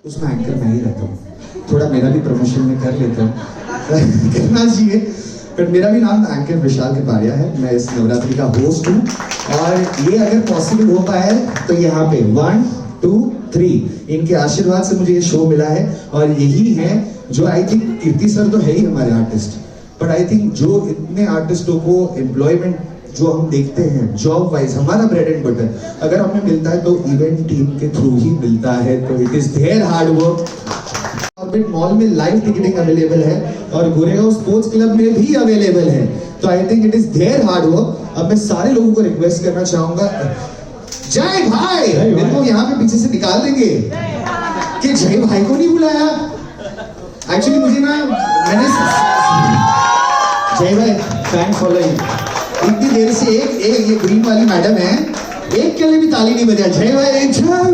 उसमें एंकर मैं ही रहता हूँ, थोड़ा मेरा भी प्रमोशन में कर लेता हूँ करना चाहिए। बट मेरा भी नाम एंकर विशाल कपाड़िया है, मैं इस नवरात्रि का होस्ट हूँ और ये अगर पॉसिबल हो पाया है तो यहाँ पे 1 2 3 इनके आशीर्वाद से मुझे ये शो मिला है। और यही है जो आई थिंक कीर्ति सर तो है ही हमारे आर्टिस्ट, बट आई थिंक जो इतने आर्टिस्टों को एम्प्लॉयमेंट जो हम देखते हैं जॉब वाइज, हमारा ब्रेड एंड बटर अगर हमें मिलता है तो इवेंट टीम के थ्रू ही मिलता है, तो it is there hard work. Orbit mall में लाइव टिकटिंग अवेलेबल है और गोरेगांव स्पोर्ट्स क्लब में भी अवेलेबल है, तो I think it is there hard work. अब मैं सारे लोगों को रिक्वेस्ट करना चाहूंगा, जय भाई मेरे को यहाँ पे पीछे से निकाल देंगे कि जय भाई को नहीं बुलाया। एक्चुअली मुझे ना मैंने जय भाई फैन फॉलोइंग इतनी देर से एक ये ग्रीन वाली मैडम है, एक के लिए भी ताली नहीं बजा, जय भाई जय भाई।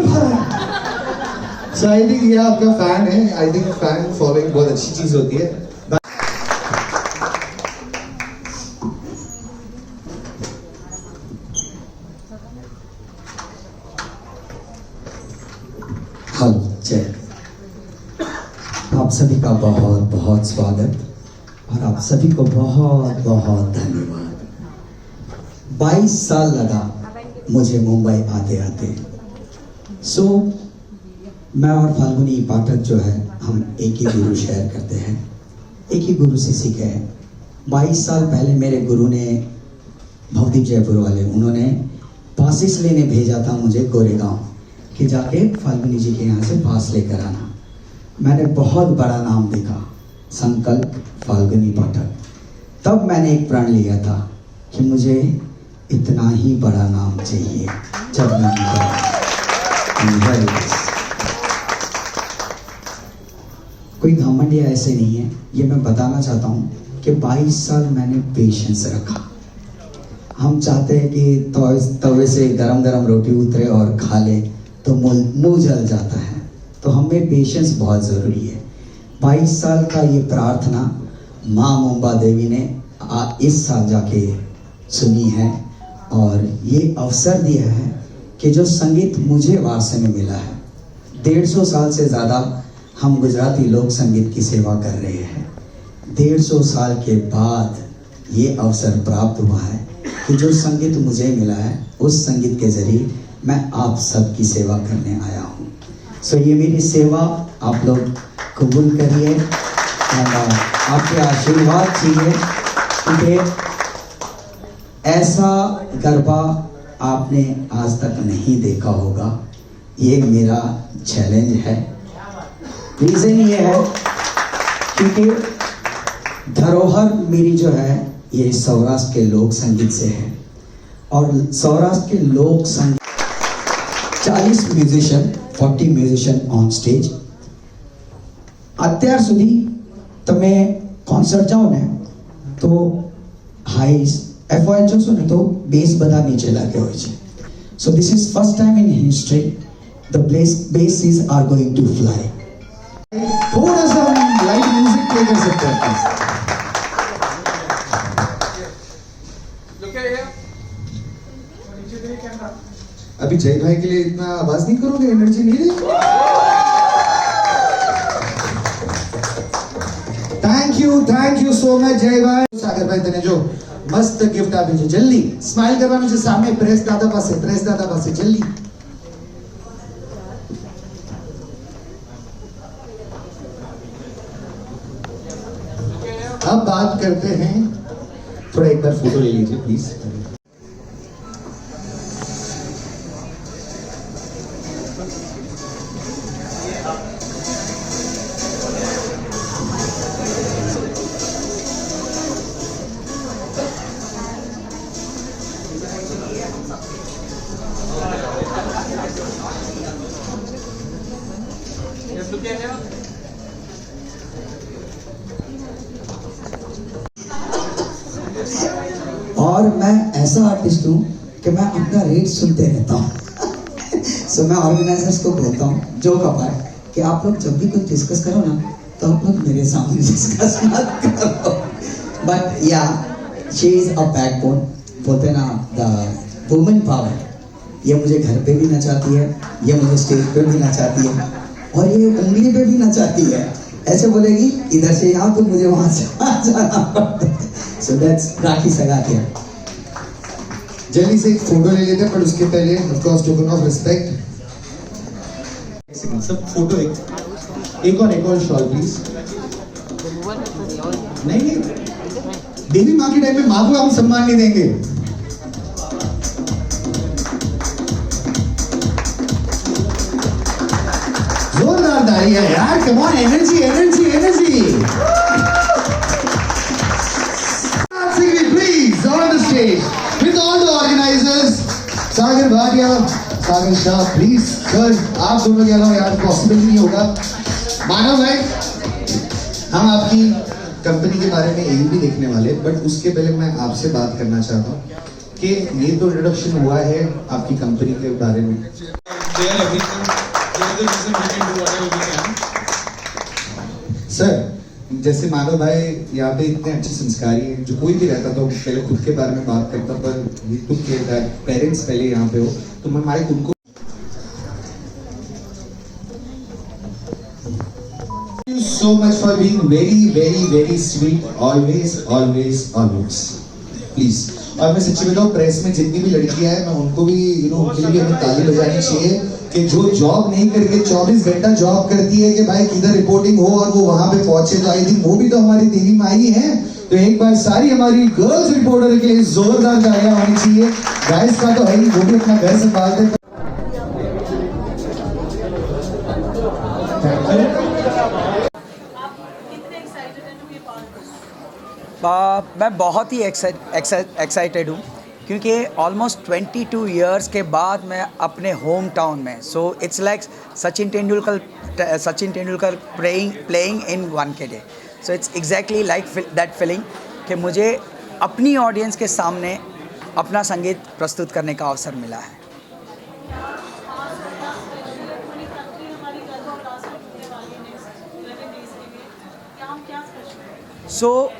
सो आई थिंक ये आपका फैन है, आई थिंक फैन फॉलोइंग बहुत अच्छी चीज होती है। आप सभी का बहुत बहुत स्वागत और आप सभी को बहुत बहुत धन्यवाद। 22 साल लगा मुझे मुंबई आते आते। सो मैं और फाल्गुनी पाठक जो है हम एक ही गुरु शेयर करते हैं, एक ही गुरु से सीखे हैं। 22 साल पहले मेरे गुरु ने, भवदीप जयपुर वाले, उन्होंने पासिस लेने भेजा था मुझे गोरेगांव कि जाके फाल्गुनी जी के यहाँ से पास लेकर आना। मैंने बहुत बड़ा नाम देखा, संकल्प फाल्गुनी पाठक। तब मैंने एक प्रण लिया था कि मुझे इतना ही बड़ा नाम चाहिए जब मैं कोई घमंड या ऐसे नहीं है, ये मैं बताना चाहता हूँ कि 22 साल मैंने पेशेंस रखा। हम चाहते हैं कि तवे से गरम गरम रोटी उतरे और खा ले तो मुंह जल जाता है, तो हमें पेशेंस बहुत ज़रूरी है। 22 साल का ये प्रार्थना माँ मुंबा देवी ने इस साल जाके सुनी है और ये अवसर दिया है कि जो संगीत मुझे वारसे में मिला है, 150 साल से ज़्यादा हम गुजराती लोक संगीत की सेवा कर रहे हैं। 150 साल के बाद ये अवसर प्राप्त हुआ है कि जो संगीत मुझे मिला है उस संगीत के जरिए मैं आप सबकी सेवा करने आया हूँ। सो ये मेरी सेवा आप लोग कबूल करिए और आपके आशीर्वाद चाहिए, क्योंकि ऐसा गरबा आपने आज तक नहीं देखा होगा। ये मेरा चैलेंज है। रीज़न ये है क्योंकि धरोहर मेरी जो है ये सौराष्ट्र के लोक संगीत से है और सौराष्ट्र के लोक संगीत 40 म्यूजिशियन 40 म्यूजिशियन ऑन स्टेज। અત્યાર સુધી તમે કોન્સર્ટ જાઓ ને તો હાઈસ એફઓએચ જોશો ને તો બેસ બધા નીચે લાગે હોય છે. So this is first time in history the basses are going to fly. थोड़ा सा हम लाइट म्यूजिक प्ले कर सकते हैं। अभी जय भाई के लिए इतना आवाज नहीं करोगे, एनर्जी नहीं रही? थैंक यू सो मच जय भाई। सागर भाई तने जो मस्त गिफ्ट आपी છે, જલ્દી સ્માઈલ કરવાનું છે, સામે પ્રેસ દાદા પાસે જલ્દી। अब बात करते हैं, थोड़ा एक बार फोटो ले लीजिए प्लीज। और मैं ऐसा आर्टिस्ट हूँ कि मैं अपना रेट सुनते रहता हूँ। सो मैं ऑर्गेनाइजर्स को बोलता हूँ जो कपाए कि आप लोग जब भी कुछ डिस्कस करो ना तो आप लोग मेरे सामने डिस्कस मत करो। बट या शी इज अ बैकबोन, बोलते ना द वुमेन पावर। ये मुझे घर पे भी नचाती है, ये मुझे स्टेज पे भी नचाती है। और ये उंगली पे भी नचाती है, ऐसे बोलेगी इधर से यहाँ तो मुझे वहां से वहां जाना पड़ता है। सो दैट्स राखी सगातिया। जल्दी से एक फोटो ले लेते हैं, पर उसके पहले of course token of respect सब फोटो एक और शॉल प्लीज। नहीं देवी माँ के टाइम में माँ को हम सम्मान नहीं देंगे। जोरदार तालियां यार, come on, energy energy energy. Please on the stage with all the organisers, Sagar Bhatia, Sagar Shah, please sir, आप दोनों के अलावा यार पॉसिबल नहीं होगा। मानव भाई, हम आपकी कंपनी के बारे में यही भी देखने वाले, बट उसके पहले मैं आपसे बात करना चाहता हूँ कि ये तो इंट्रोडक्शन हुआ है आपकी कंपनी के बारे में। सर, जैसे मानव भाई यहाँ पे इतने अच्छे संस्कारी हैं, जो कोई भी रहता तो पहले खुद के बारे में बात करता, पर तुम के पेरेंट्स पहले यहाँ पे हो, तो मैं माइक उनको so much for being very very very sweet, always always always, please। और मैं सच्ची बताऊं, प्रेस में जितनी भी लड़कियां हैं, मैं उनको भी उनके लिए हमें ताली बजानी चाहिए कि जो जॉब नहीं करके 24 घंटा जॉब करती है कि भाई किधर रिपोर्टिंग हो और वो वहां पे पहुंचे, तो आई थिंक वो भी तो हमारी देवी माँ ही है। तो एक बार सारी हमारी गर्ल्स रिपोर्टर के लिए जोरदार तालियां होनी चाहिए। गाइस का तो है ही, वो भी अपना घर संभालते हैं। मैं बहुत ही एक्साइटेड हूँ, क्योंकि ऑलमोस्ट 22 इयर्स के बाद मैं अपने होम टाउन में, so it's like Sachin Tendulkar playing in Wankhede. So it's exactly like that feeling कि मुझे अपनी ऑडियंस के सामने अपना संगीत प्रस्तुत करने का अवसर मिला है। So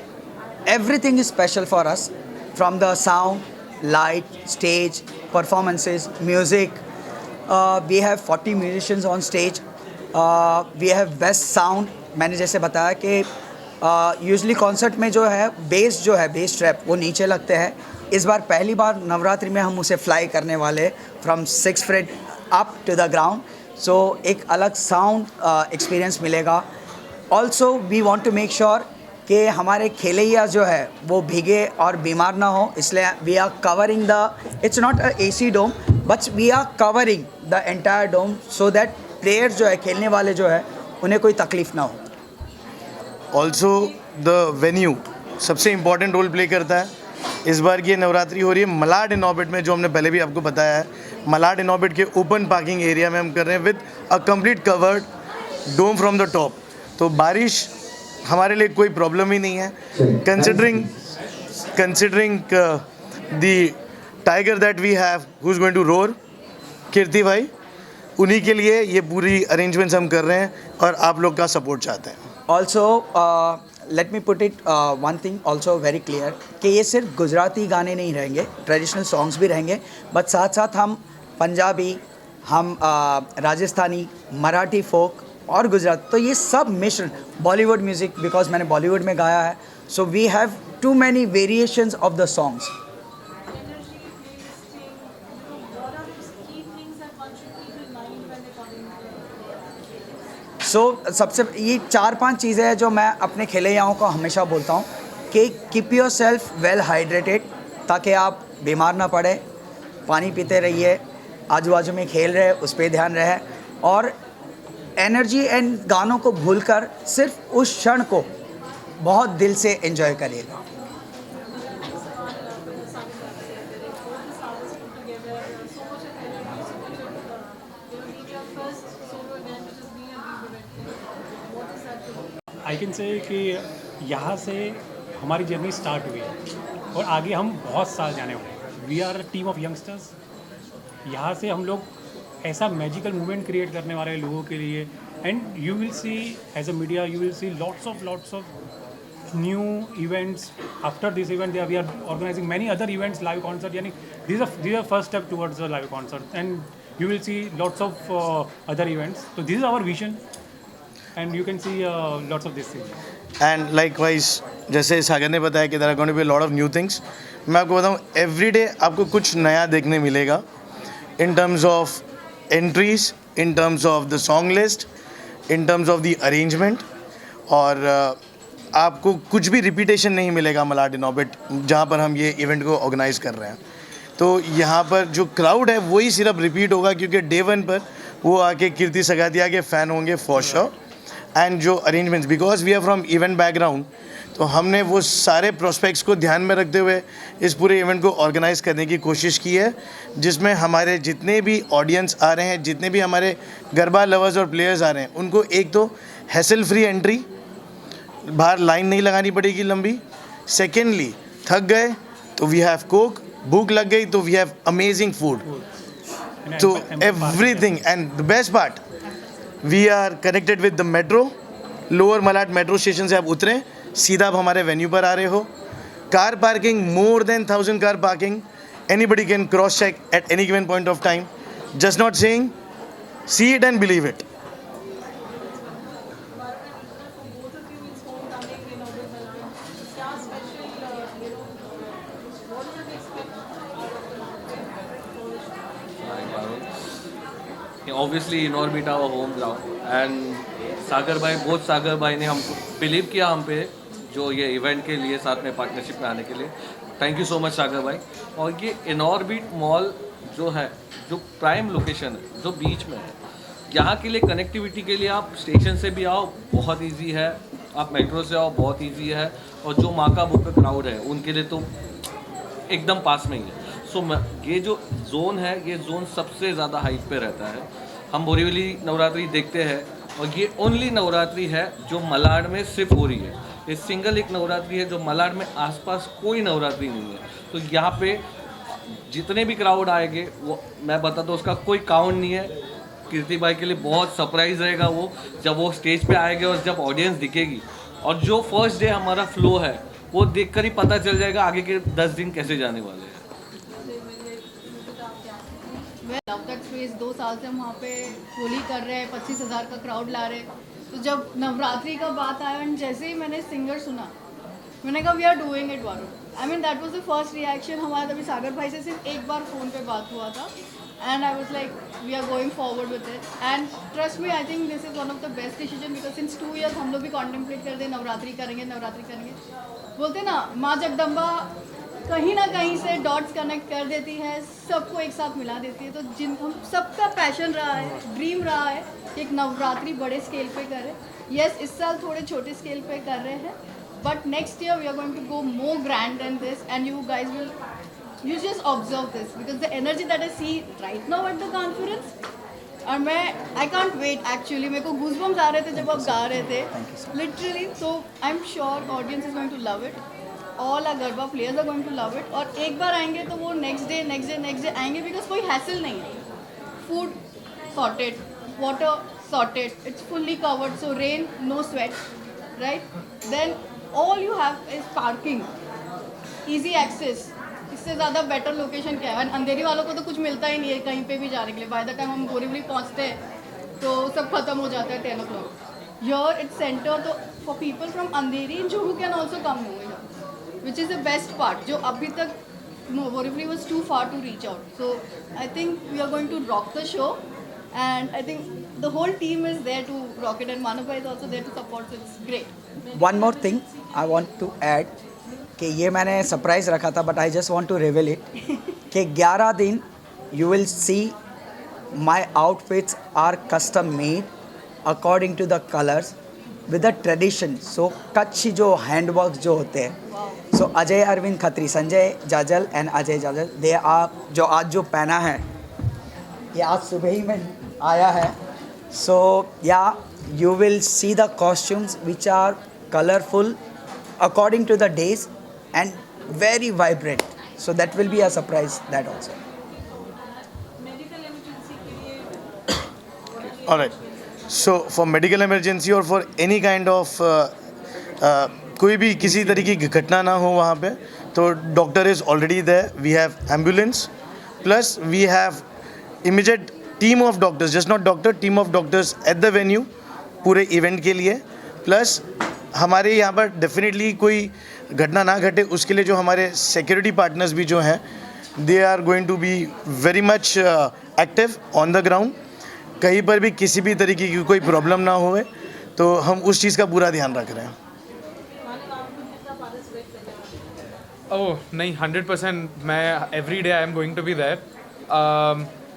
everything is special for us, from the sound, light, stage, performances, music. We have 40 musicians on stage. We have best sound. मैंने जैसे बताया कि यूजली कॉन्सर्ट में जो है बेस ट्रैप वो नीचे लगते हैं। इस बार पहली बार नवरात्रि में हम उसे फ्लाई करने वाले from 6 feet up to the ground. So एक अलग साउंड एक्सपीरियंस मिलेगा। Also we want to make sure कि हमारे खेलैया जो है वो भीगे और बीमार ना हो, इसलिए we are covering it's not a AC dome, but we are covering the entire dome so that players जो है, खेलने वाले जो है, उन्हें कोई तकलीफ ना हो। ऑल्सो द वेन्यू सबसे इम्पॉर्टेंट रोल प्ले करता है। इस बार की नवरात्रि हो रही है मलाड इन ऑर्बिट में, जो हमने पहले भी आपको बताया है। मलाड इन ऑर्बिट के ओपन पार्किंग एरिया में हम कर रहे हैं with a complete covered dome from the top. तो बारिश हमारे लिए कोई प्रॉब्लम ही नहीं है। Considering the tiger that we have who is going to roar, Kirti भाई, उन्हीं के लिए ये पूरी अरेंजमेंट्स हम कर रहे हैं और आप लोग का सपोर्ट चाहते हैं। Also let me put it one thing also very clear कि ये सिर्फ गुजराती गाने नहीं रहेंगे, ट्रेडिशनल सॉन्ग्स भी रहेंगे, बट साथ साथ हम पंजाबी, हम राजस्थानी, मराठी फोक और गुजरात, तो ये सब मिश्रण, बॉलीवुड म्यूज़िक, बिकॉज मैंने बॉलीवुड में गाया है, so we have too many variations of the songs. सबसे ये 4-5 चीज़ें हैं जो मैं अपने खेलैयाओं को हमेशा बोलता हूँ कि keep your self well hydrated, ताकि आप बीमार ना पड़े, पानी पीते रहिए, आजू बाजू में खेल रहे उस पर ध्यान रहे, और एनर्जी एंड गानों को भूलकर सिर्फ उस क्षण को बहुत दिल से एंजॉय करिएगा। आई कैन से कि यहाँ से हमारी जर्नी स्टार्ट हुई है और आगे हम बहुत साल जाने वाले हैं। We are a team of youngsters. यहाँ से हम लोग ऐसा मैजिकल मूवमेंट क्रिएट करने वाले लोगों के लिए, and you will see as a media, you will see lots of new events after this event. We are organizing many other events, live concert, यानी this are first step towards the live concert, and you will see lots of other events. So this is our vision, and you can see lots of these things. And likewise जैसे सागर ने बताया कि there are going to be lot of new things, मैं आपको बताऊँ every day आपको कुछ नया देखने मिलेगा in terms of entries, in terms of the song list, in terms of the arrangement, और आपको कुछ भी रिपीटेशन नहीं मिलेगा मलाड इन ऑर्बिट जहाँ पर हम ये इवेंट को ऑर्गेनाइज कर रहे हैं। तो यहाँ पर जो क्राउड है वही सिर्फ रिपीट होगा, क्योंकि डे वन पर वो आके कीर्ति सगातिया के फ़ैन होंगे फॉर श्योर। एंड जो arrangements, because we are from event background, तो हमने वो सारे प्रोस्पेक्ट्स को ध्यान में रखते हुए इस पूरे इवेंट को ऑर्गेनाइज करने की कोशिश की है, जिसमें हमारे जितने भी ऑडियंस आ रहे हैं, जितने भी हमारे गरबा लवर्स और प्लेयर्स आ रहे हैं, उनको एक तो हैसल फ्री एंट्री, बाहर लाइन नहीं लगानी पड़ेगी लंबी। सेकेंडली, थक गए तो वी हैव कोक, भूख लग गई तो वी हैव अमेजिंग फूड, तो everything. And the best part, we are connected with the metro, lower Malad metro station से आप उतरें, सीधा आप हमारे वेन्यू पर आ रहे हो। Car parking, more than 1000 car parking, anybody can cross check at any given point of time, just not saying, see it and believe it. Obviously Inorbit our home ground and Sagar भाई, बहुत सागर भाई ने हमको believe किया हम पे, जो ये इवेंट के लिए साथ में पार्टनरशिप में आने के लिए। थैंक यू सो मच सागर भाई। और ये इनॉर्बिट मॉल जो है, जो प्राइम लोकेशन है, जो बीच में है, यहाँ के लिए कनेक्टिविटी के लिए आप स्टेशन से भी आओ बहुत इजी है, आप मेट्रो से आओ बहुत इजी है, और जो माका बुक का क्राउड है उनके लिए तो एकदम पास में ही है। सो ये जो जोन है, ये जोन सबसे ज़्यादा हाइट पे रहता है। हम बोरीवली नवरात्रि देखते हैं, और ये ओनली नवरात्रि है जो मलाड में सिर्फ हो रही है। ये सिंगल एक नवरात्रि है जो मलाड में आसपास कोई नवरात्रि नहीं है। तो यहाँ पे जितने भी क्राउड आएंगे, वो मैं बताता हूँ उसका कोई काउंट नहीं है। कीर्ति भाई के लिए बहुत सरप्राइज़ रहेगा वो, जब वो स्टेज पे आएंगे और जब ऑडियंस दिखेगी, और जो फर्स्ट डे हमारा फ्लो है वो देखकर ही पता चल जाएगा आगे के 10 दिन कैसे जाने वाले हैं। लव दैट स्पेस 2 साल से हम वहाँ पे होली कर रहे हैं, 25,000 का क्राउड ला रहे हैं। तो जब नवरात्रि का बात आया एंड जैसे ही मैंने सिंगर सुना, मैंने कहा we are doing it Varun. I mean that was the first reaction हमारा। तभी सागर भाई से सिर्फ एक बार फ़ोन पे बात हुआ था, and I was like we are going forward with it. And trust me, I think this is one of the best decision, because since 2 years हम लोग भी कॉन्टेम्पलेट करते हैं नवरात्रि करेंगे, नवरात्रि करेंगे। बोलते ना, माँ जगदम्बा कहीं ना कहीं से डॉट्स कनेक्ट कर देती है, सबको एक साथ मिला देती है। तो जिन हम सबका पैशन रहा है, ड्रीम रहा है कि एक नवरात्रि बड़े स्केल पे करें। यस, इस साल थोड़े छोटे स्केल पे कर रहे हैं, but next year we are going to go more grand than this, and you guys will, you just observe this, because the energy that I see right now at the conference, और मैं I can't wait actually. मेरे को goosebumps आ रहे थे जब आप गा रहे थे, लिटरली। तो I am sure audience is going to love it, all are garba players are going to love it. और एक बार आएंगे तो वो नेक्स्ट डे आएंगे, बिकॉज कोई हैसल नहीं है। Food sorted, water sorted, it's fully covered, so rain no sweat, right. Then all you have is parking, easy access. इससे ज़्यादा बेटर लोकेशन क्या है? अंधेरी वालों को तो कुछ मिलता ही नहीं है कहीं पे भी जाने के लिए। बाय द टाइम हम बोरीवली पहुँचते हैं तो सब खत्म हो जाता है 10 o'clock। योर इट्स सेंटर, तो for people from Andheri Juhu can also come होंगे, which is the best part, जो अभी तक Borivali was too far to reach out. So I think we are going to rock the show, and I think the whole team is there to rock it, and Manav bhai is also there to support, so it's great. One more thing I want to add कि ये मैंने surprise रखा था, but I just want to reveal it कि 11 दिन you will see my outfits are custom made according to the colours with the tradition. So Kutch जो handwork जो होते हैं, so Ajay Arvind Khatri, Sanjay Jajal and Ajay Jajal, they आप जो आज जो पहना है, ये आज सुबह ही में आया है। So yeah you will see the costumes which are colourful according to the days and very vibrant, so that will be a surprise that also. All right, so for medical emergency or for any kind of कोई भी किसी तरीके की घटना ना हो वहाँ पे, तो doctor is already there. We have ambulance, plus we have immediate team of doctors, just not doctor, team of doctors at the venue पूरे इवेंट के लिए। प्लस हमारे यहाँ पर डेफिनेटली कोई घटना ना घटे उसके लिए जो हमारे सिक्योरिटी पार्टनर्स भी जो हैं, they are going to be very much active on the ground. कहीं पर भी किसी भी तरीके की कोई प्रॉब्लम ना होए, तो हम उस चीज़ का पूरा ध्यान रख रहे हैं। ओह नहीं, 100% मैं every day I am going to be there.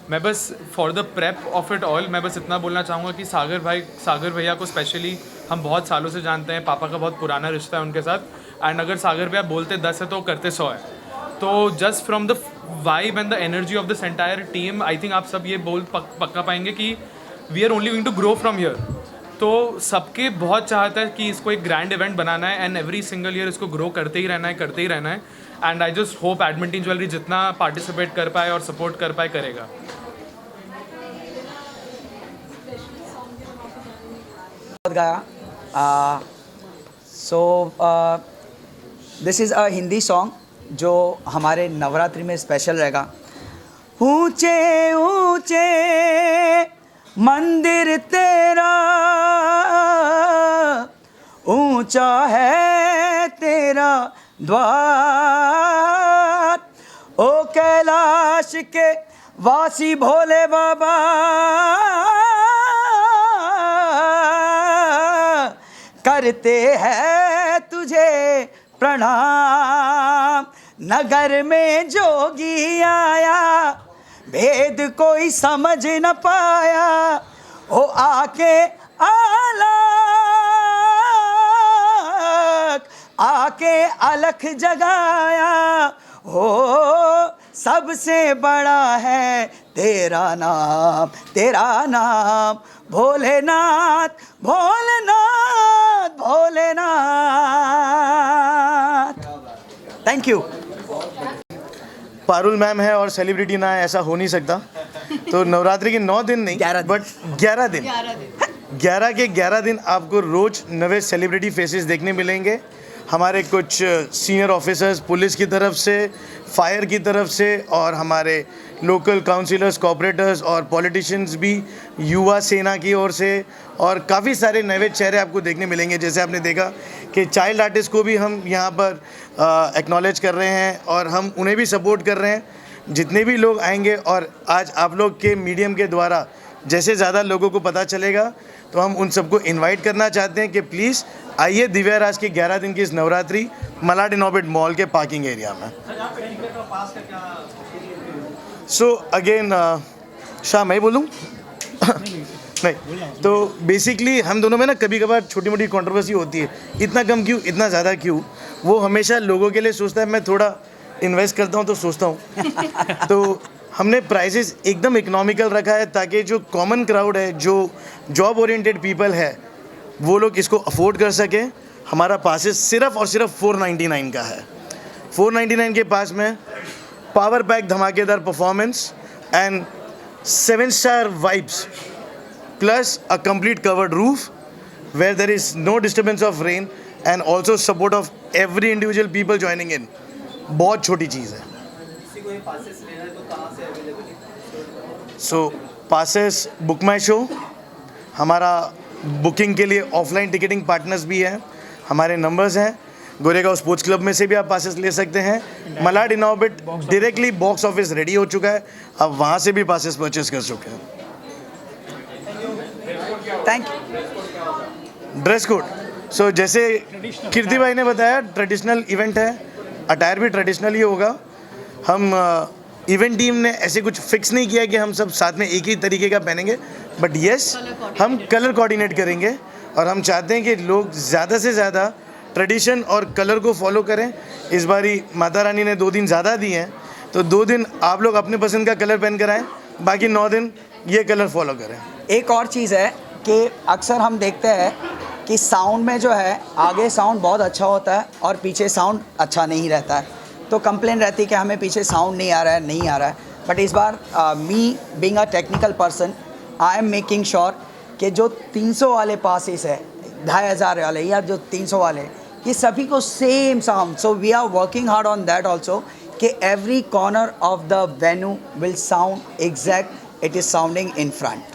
मैं बस for the prep of it all मैं बस इतना बोलना चाहूँगा कि सागर भैया को स्पेशली हम बहुत सालों से जानते हैं, पापा का बहुत पुराना रिश्ता है उनके साथ। एंड अगर सागर भैया बोलते 10 है तो करते 100 है। तो just from the vibe and the energy of this entire team, I think आप सब ये बोल पक्का पाएंगे कि we are only going to grow from here. तो सबके बहुत चाहता है कि इसको एक ग्रैंड इवेंट बनाना है एंड एवरी सिंगल ईयर इसको ग्रो करते ही रहना है। And I just hope Edmonton jewellery जितना पार्टिसिपेट कर पाए और सपोर्ट कर पाए करेगा। गाया this is a Hindi song जो हमारे नवरात्रि में स्पेशल रहेगा। ऊंचे ऊंचे मंदिर तेरा, ऊंचा है तेरा द्वार, ओ कैलाश के वासी भोले बाबा, करते हैं तुझे प्रणाम। नगर में जोगी आया, भेद कोई समझ न पाया, ओ आके अलख जगाया। हो सबसे बड़ा है तेरा नाम Bholenath Bholenath Bholenath. Thank you. Parul ma'am है और सेलिब्रिटी ना है, ऐसा हो नहीं सकता। तो नवरात्रि के 9 दिन नहीं, 11 दिन। बट 11 दिन, 11 के 11 दिन आपको रोज नए सेलिब्रिटी फेसेस देखने मिलेंगे। हमारे कुछ सीनियर ऑफिसर्स पुलिस की तरफ से, फायर की तरफ से, और हमारे लोकल काउंसिलर्स, कॉर्पोरेटर्स और पॉलिटिशियंस भी युवा सेना की ओर से, और काफ़ी सारे नए चेहरे आपको देखने मिलेंगे। जैसे आपने देखा कि चाइल्ड आर्टिस्ट को भी हम यहाँ पर एक्नॉलेज कर रहे हैं और हम उन्हें भी सपोर्ट कर रहे हैं। जितने भी लोग आएंगे, और आज आप लोग के मीडियम के द्वारा जैसे ज़्यादा लोगों को पता चलेगा, तो हम उन सबको इनवाइट करना चाहते हैं कि प्लीज़ आइए दिव्या राज के 11 दिन की इस नवरात्रि मलाड इनॉर्बिट मॉल के पार्किंग एरिया में। सो अगेन शाह मैं बोलूँ नहीं, तो बेसिकली हम दोनों में ना कभी कभार छोटी मोटी कंट्रोवर्सी होती है, इतना कम क्यों, इतना ज़्यादा क्यों। वो हमेशा लोगों के लिए सोचता है, मैं थोड़ा इन्वेस्ट करता हूँ तो सोचता हूँ। तो हमने प्राइसेस एकदम इकोनॉमिकल रखा है ताकि जो कॉमन क्राउड है, जो जॉब ओरिएंटेड पीपल है, वो लोग इसको अफोर्ड कर सके। हमारा पासेस सिर्फ और सिर्फ 499 का है। 499 के पास में पावर पैक धमाकेदार performance and 7-star vibes plus a complete covered roof where there is no disturbance of rain and also support of every individual people joining in. बहुत छोटी चीज़ है। So passes BookMyShow, हमारा booking के लिए offline ticketing partners भी हैं, हमारे नंबर्स हैं। गोरेगांव स्पोर्ट्स क्लब में से भी आप पासेस ले सकते हैं। Malad Inorbit directly box office ready हो चुका है, आप वहाँ से भी पासेस परचेस कर चुके हैं। Thank you. ड्रेस कोड, सो जैसे कीर्ति भाई ने बताया, ट्रेडिशनल इवेंट है, अटायर भी ट्रेडिशनल ही होगा। हम इवेंट टीम ने ऐसे कुछ फिक्स नहीं किया कि हम सब साथ में एक ही तरीके का पहनेंगे, बट येस हम कलर कोऑर्डिनेट करेंगे और हम चाहते हैं कि लोग ज़्यादा से ज़्यादा ट्रेडिशन और कलर को फॉलो करें। इस बारी माता रानी ने 2 दिन ज़्यादा दिए हैं, तो 2 दिन आप लोग अपने पसंद का कलर पहन कर आएँ, बाकी 9 दिन ये कलर फॉलो करें। एक और चीज़ है कि अक्सर हम देखते हैं कि साउंड में जो है, आगे साउंड बहुत अच्छा होता है और पीछे साउंड अच्छा नहीं रहता है। तो कंप्लेन रहती है कि हमें पीछे साउंड नहीं आ रहा है। बट इस बार me being a technical person, I am making sure कि जो 300 वाले पासेस है, 2500 वाले या जो 300 वाले, ये सभी को same sound. So we are working hard on that also कि every corner of the venue will sound exact it is sounding in front.